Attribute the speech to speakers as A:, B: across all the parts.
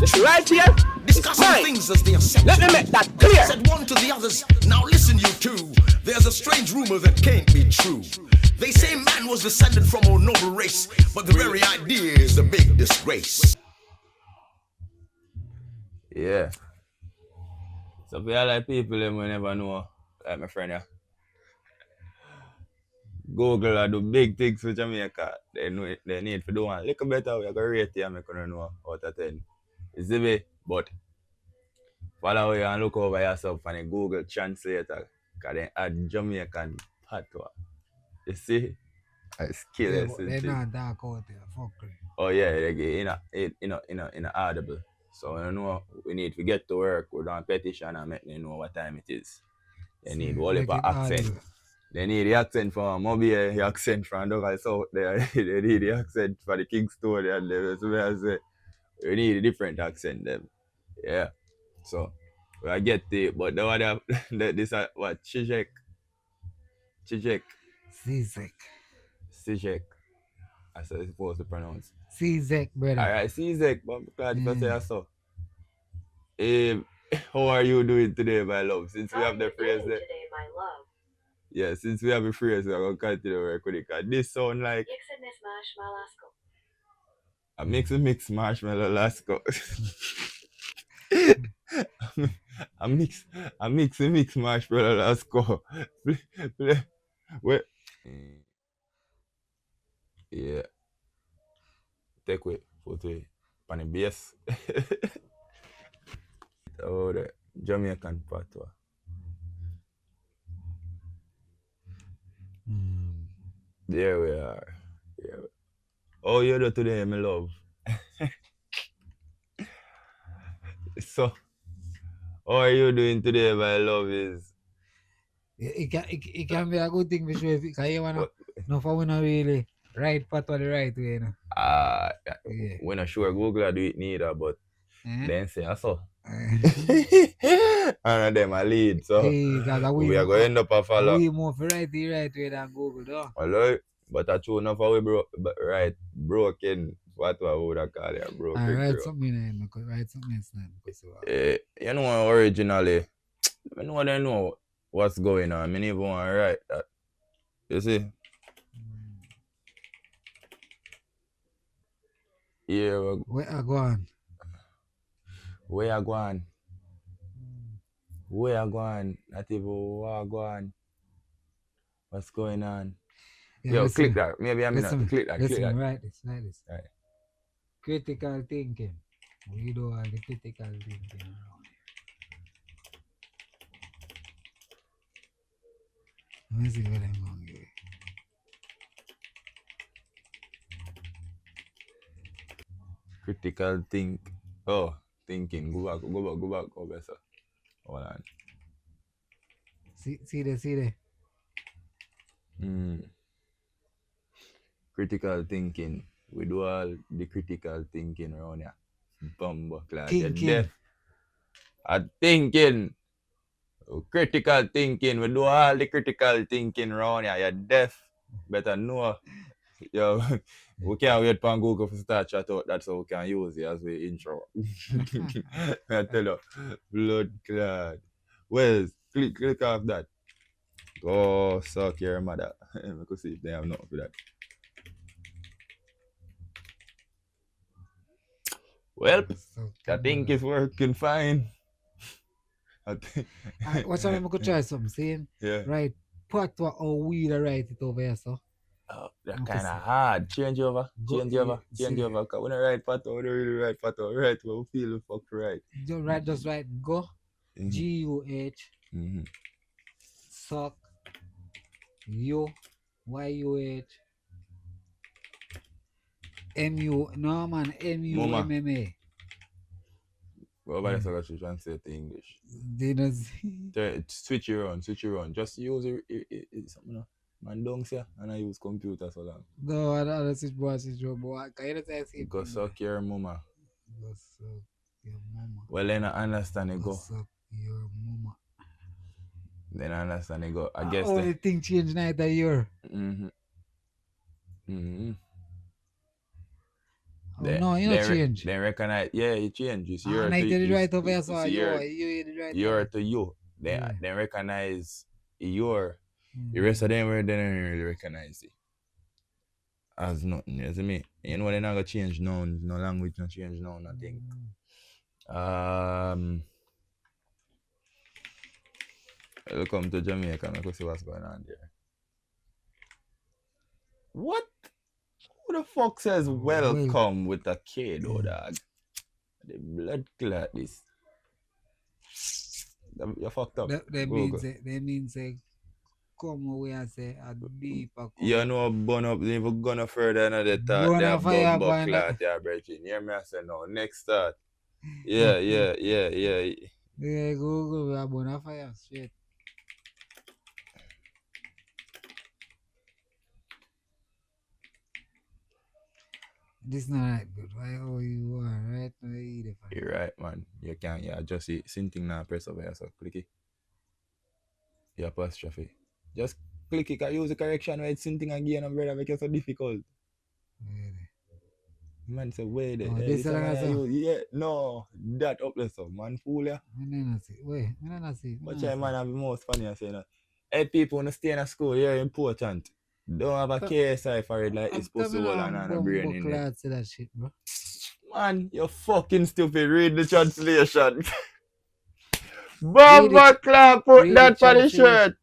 A: This right here is
B: Discussing
A: mine.
B: things as they are said.
A: Let me make that clear.
B: Said one to the others, now listen you two. There's a strange rumor that can't be true. They say man was descended from a noble race, but the very idea is a big disgrace.
C: Yeah. So we are like people them we never know, like my friend here. Google are do big things for Jamaica. They know it, they need to do one little better. We are going to rate it and make you know out of 10. It's the way, but follow you and look over yourself and the Google translator. Because they add Jamaican patois. You see? It's killer.
D: Yeah, but they're not dark out there. Fuck it.
C: Oh yeah, they get in a audible. So you know we need to get to work. We're on petition and make them know what time it is. They need all of accent. They need the accent from Mobile, the accent from Douglas South there. They need the accent for the Kingston and them. So I say we need a different accent them. Yeah. So I get it, but the other this what Zizek. As I supposed to pronounce.
D: Zizek, brother.
C: Alright, Zizek, but I'm glad you say so. How are you doing today, my love? Since we have the phrase there.
E: Today, my love.
C: Yeah, since we have a phrase, we're going to continue to work with it. Because this sound like a mix marshmallow lasco. a mix marshmallow lasco. Wait. Yeah. Take away, put away. Pan the bass. Oh, the Jamaican patois. There we are. Yeah. Oh, you do today, my love. So, how are you doing today, my love?
D: It can be a good thing for sure. Because you want to know if we not really right patois the right way, you know.
C: Yeah. We're not sure Google do it neither, but then say so. And them a lead, so we are going to end up a follow.
D: We more for right way than Google, though.
C: Hello, but I true enough how we broken. What would I call it? Broken.
D: Write something in there, write something else now.
C: You know, originally, I know what's going on. I mean, even want to write that. You see? Yeah.
D: Where I go on?
C: Where I go on? Where I go on? Not even where I go on. What's going on?
D: Yeah,
C: yo,
D: listen,
C: click that. Maybe I'm not click that.
D: Listen,
C: click that.
D: write this. Right. Critical thinking. We do all the critical thinking around here. Let me see what I'm going to give.
C: Critical thinking. Go back. Go better. Hold on.
D: See there.
C: Critical thinking. We do all the critical thinking around here. Bumbo class.
D: Thinking.
C: I'm thinking. Critical thinking. We do all the critical thinking around here. You're deaf. Better know. Yo, we can't wait for Google to start chat out. That's how we can use it as we intro. I tell you, blood clot. Well, click off that. Go suck your mother. We could see if they have nothing for that. Well, I think it's working fine.
D: What's up? I'm going to try something. See?
C: Yeah.
D: Right. Patois how we write it over here, so.
C: That's kind of hard. Change over. Cause we don't write patois, we don't really write patois. We write what we feel the fuck right.
D: Just write go. G-U-H. Suck. You. Y-U-H. M-U. No, man. M-U-M-M-A.
C: What about the second translate to English?
D: Didn't
C: switch it around. Just use it something. Man, don't say, and I use computer so long.
D: No, I don't switch boy. Can you say
C: go suck your mama.
D: Go suck your mama.
C: Well, then I understand it go.
D: Suck your mama.
C: Then I understand it go. I guess
D: the thing change night a year. Oh no, you know change.
C: Then recognize, yeah, it changes.
D: Ah, I did it right over here, so
C: you're
D: you did it right
C: you're
D: over.
C: to you.
D: Yeah.
C: Then recognize your. The rest of them were then really recognize it as nothing. You see me? You know they're not gonna change noun, no language not change noun, nothing. Welcome to Jamaica. I'm gonna see what's going on there. What? Who the fuck says welcome with a K though, dog? The blood clot this. You fucked up.
D: They mean say come away and say a deeper come.
C: You know burn up, even gonna further another thought.
D: Burn
C: They're
D: a fire,
C: bumbo
D: burn
C: clot, they're breaking. Hear me I say no. Next thought. Yeah.
D: Yeah, go, we are burn a fire straight. This not right good. Why how you are right now you eat the fire.
C: You're right, man. You can't, just see same thing now press over here, so click it. You apostrophe. Just click it, use the correction where it's something again, and brother, make it so difficult.
D: Really?
C: Man say, wait there.
D: Oh, this
C: yeah, no, that up there, so man, fool ya.
D: I don't see. Wait, I don't see.
C: But yeah, man, I'm the most funny I say that. Hey, people, when you stay in a school, you're important. Don't have a KSI for it like it's supposed to hold on a brain in it.
D: Say that shit, bro.
C: Man, you're fucking stupid. Read the translation. Bomba clap, put that for the shirt.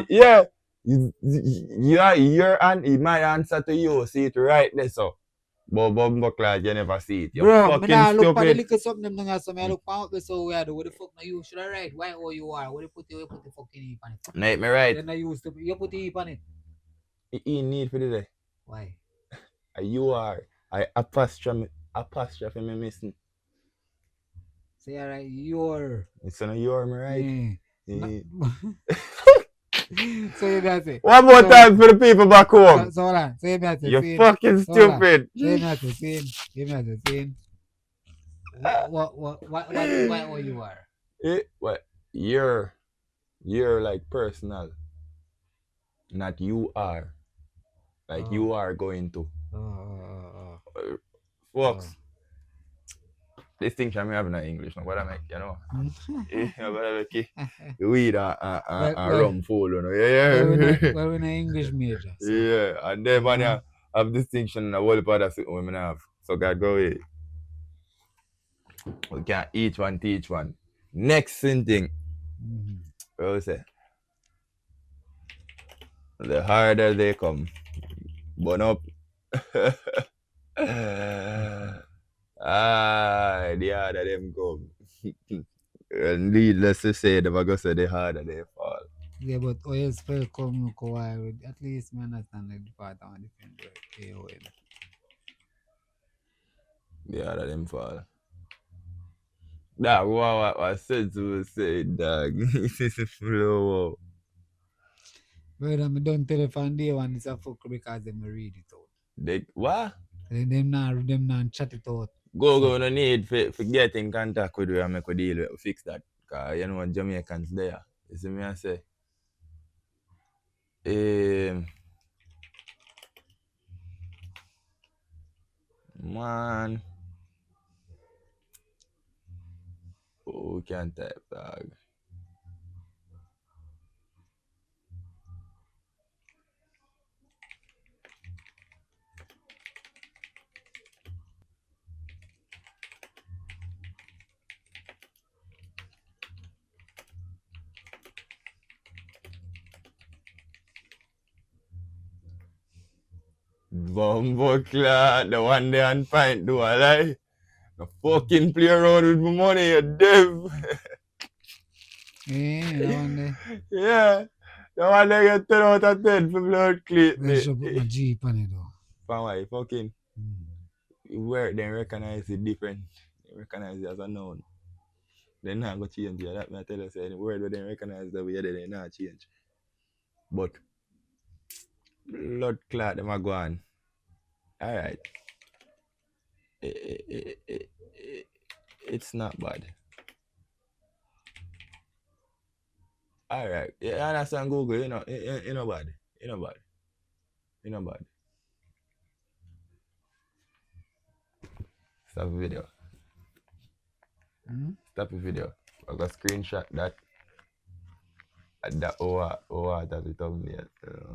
C: Yeah. Your and my answer to you, see it right there, so. But Bomba clap, you never see it. You're
D: bro,
C: fucking
D: I look
C: stupid.
D: for the little something them so I look out there so weird. What the fuck now you should I write? Why or you are? What you put the fucking E on it?
C: Make me right.
D: Then I use the you put the E on it.
C: You need for today.
D: Why?
C: You are. I apostrophe me missing.
D: Say alright, your.
C: It's on your me right. Yeah.
D: So you that's it.
C: One more time for the people back home.
D: So hold on. Say me at
C: You're fucking stupid.
D: Say me at the scene. Say me at the scene. What you are?
C: What? You're like personal. Not you are. Like you are going to. Folks. Distinction me having in English, no, what I make, you know. What I make weed and rum full, you know. Yeah.
D: Well, we're in English major. So.
C: Yeah, and then man have distinction in a whole part of women have. So God go away. We can each one teach one. Next thing. What we say? The harder they come. Burn up. The harder them come. And needless to say, the go say the harder they fall.
D: Yeah, but oil spell come with at least man understand the part on different word.
C: The harder them fall. That what I said to say, dog. Flow.
D: Brother, I don't tell if on day one it's a fuck because them read it out.
C: They what?
D: Them not chat it out.
C: Go no need for get in contact with you and make a deal with fix that. Cause you know Jamaicans there. You see me I say. Man. Oh, we can't type, dog. Bumbo clot, the one day on pint do I lie? The fucking play around with my money, you dev.
D: Yeah, the one day.
C: Yeah, the one day get 10 out of 10 for blood clip.
D: They should put my Jeep on it though.
C: For why? Fucking. Where they recognize it different. They recognize it as a noun. They're not going to change it. That may tell you, say, any word where they recognize the way they not change. But, blood clot, them are gone. Alright. It's not bad. Alright. Yeah, I understand Google, you know bad. You know bad. Stop the video. Stop the video. I got screenshot that. That that the thumbnail.